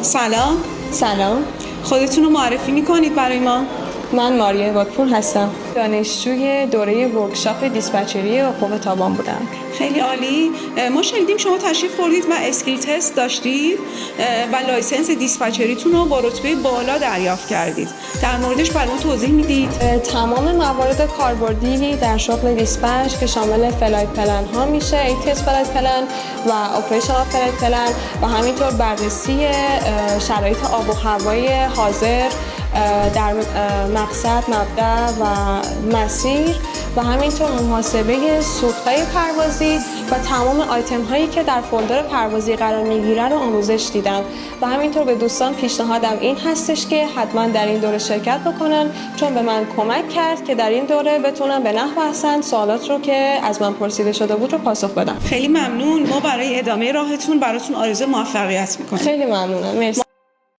سلام. خودتون رو معرفی میکنید برای ما؟ من ماریا واکپور هستم. دانشجوی دوره ورکشاپ دیسپچری حقوق تابان بودم. خیلی عالی. ما شنیدیم شما تشریف بردید و اسکیل تست داشتید و لایسنس دیسپچریتون رو با رتبه بالا دریافت کردید. در موردش برای ما توضیح میدید؟ تمام موارد کاربردی در شغل دیسپچ که شامل فلایت پلن ها میشه، ایتیس فلایت پلن و اپریشنال فلایت پلن و همینطور بررسی شرایط آب و هوای حاضر در مقصد، مبدأ و مسیر و همینطور محاسبه سوخت‌های پروازی و تمام آیتم هایی که در فولدر پروازی قرار میگیره رو آموزش دیدم و همینطور به دوستان پیشنهادم این هستش که حتما در این دوره شرکت بکنن، چون به من کمک کرد که در این دوره بتونم به نحو احسن سوالات رو که از من پرسیده شده بود رو پاسخ بدم. خیلی ممنون. ما برای ادامه راهتون براتون آرزوی موفقیت میکنیم. خیلی ممنونم. مرسی.